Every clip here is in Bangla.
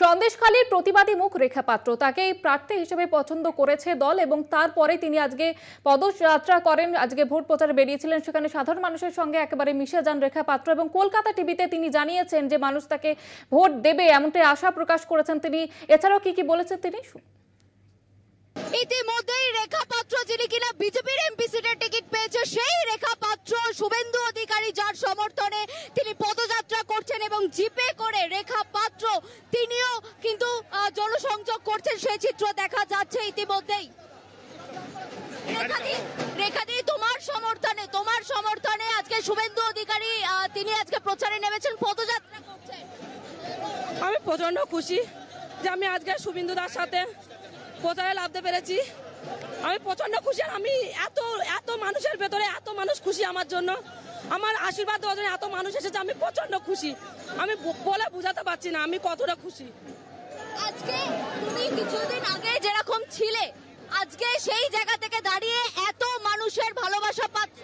সন্দেশখালীর প্রতিবাদী মুখ রেখা পাত্র তাকে প্রার্থী হিসেবে পছন্দ করেছে দল এবং তারপরে তিনি আজকে পদযাত্রা করেন। আজকে ভোট প্রচারে বেরিয়েছিলেন, সেখানে সাধারণ মানুষের সঙ্গে একেবারে মিশে যান রেখা পাত্র এবং কলকাতা টিভিতে তিনি জানিয়েছেন যে মানুষ তাকে ভোট দেবে এমনটাই আশা প্রকাশ করেছেন তিনি। এছাড়াও কি বলেছেন তিনি ইতিমধ্যেই রেখা পাত্র যিনি কিনা বিজেপির এমপি সিটের টিকিট পেয়েছে, সেই রেখা পাত্র শুভেন্দু অধিকারী যার সমর্থনে তিনি পদযাত্রা করছেন এবং জিপে করে রেখা পাত্র তিনিও কিন্তু জনসংযোগ করছেন, সেই চিত্র দেখা যাচ্ছে ইতিমধ্যেই। রেখাদি তোমার সমর্থনে আজকে শুভেন্দু অধিকারী তিনি আজকে প্রচারে নেমেছেন, পদযাত্রা করছেন। আমি প্রচন্ড খুশি যে আমি আজকে শুভেন্দুদার সাথে প্রচারে লাভতে পেরেছি। আমি প্রচন্ড খুশি, আর আমি এত মানুষের ভেতরে এত মানুষ খুশি আমার জন্য, আমার আশীর্বাদ দেওয়ার জন্য এত মানুষ এসেছে। আমি প্রচন্ড খুশি, আমি বলে বোঝাতে পারছি না আমি কতটা খুশি। আজকে তুমি কিছুদিন আগে যেরকম ছিলে, আজকে সেই জায়গা থেকে দাঁড়িয়ে এত মানুষের ভালোবাসা পাচ্ছ।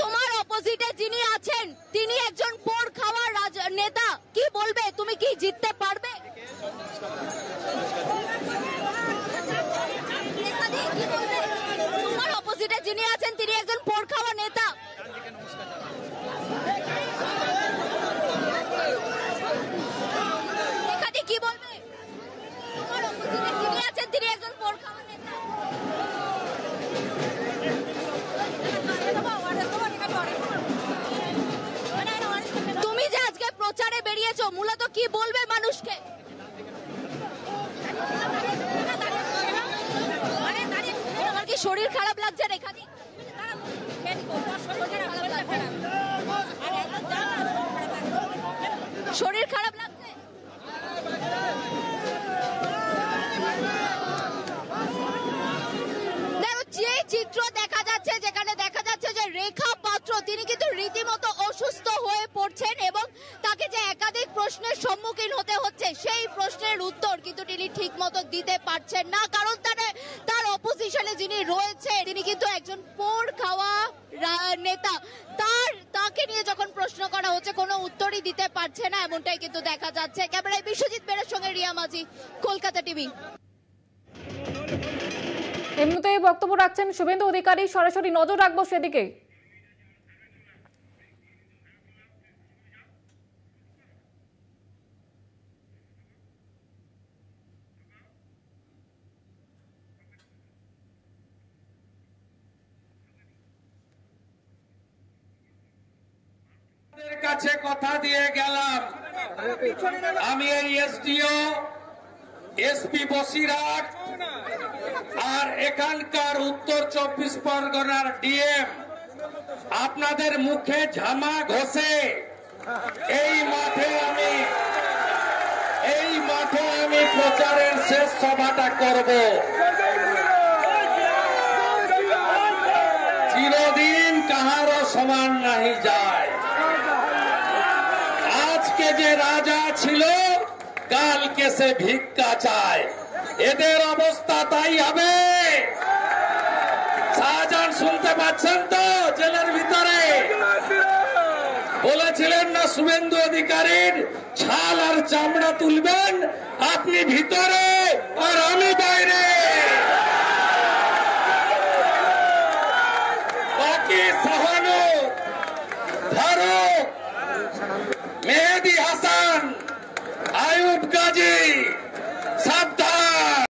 তোমার অপোজিটে যিনি আছেন তিনি একজন পোড় খাওয়ার নেতা, কি বলবে? তুমি কি জিততে পারবে? তোমার অপোজিটে যিনি আছেন তিনি একজন পোড় খাওয়া নেতা, কি বলবে? তোমার অপোজিটে যিনি আছেন তিনি একজন পোড় খাওয়া নেতা। তুমি যে আজকে প্রচারে বেরিয়েছো, মূলত কি বলবে মানুষকে? আমার কি শরীর খারাপ লাগছে রেখাদি? শরীর খারাপ লাগছে? যে চিত্র দেখা যাচ্ছে, যেখানে দেখা যাচ্ছে যে রেখা পাত্র তিনি কিন্তু রীতিমতো অসুস্থ হয়ে পড়ছেন এবং তাকে যে একাধিক প্রশ্নের সম্মুখীন হতে হচ্ছে, সেই প্রশ্নের উত্তর কিন্তু তিনি ঠিক মতো দিতে পারছেন না, কারণ তার অপোজিশনে যিনি রয়েছে তিনি কিন্তু একজন পোড় খাওয়া নেতা। তাকে নিয়ে যখন প্রশ্ন করা হচ্ছে কোনো উত্তরই দিতে পারছে না, এমনটাই কিন্তু দেখা যাচ্ছে। ক্যামেরায় বিশ্বজিৎ বেরার সঙ্গে রিয়া মাঝি, কলকাতা টিভি। এই মুহূর্তে বক্তব্য রাখছেন শুভেন্দু অধিকারী, সরাসরি নজর রাখবো সেদিকে। কাছে কথা দিয়ে গেলাম, আমি এই এসডিও এসপি বসিরহাট আর এখানকার উত্তর 24 পরগনার ডিএম আপনাদের মুখে ঝামা ঘষে এই মাঠে আমি প্রচারের শেষ সভাটা করব। চিরদিন কাহারও সমান নাহি যায়। আজকে যে রাজা ছিল কালকে সে ভিক্ষা চায়, এদের অবস্থা তাই হবে। শাহজাহান শুনতে পাচ্ছেন তো? জেলের ভিতরে বলেছিলেন না শুভেন্দু অধিকারীর ছাল আর চামড়া তুলবেন, আপনি ভিতরে আর আমি বাইরে। বাকি সহানো ধরো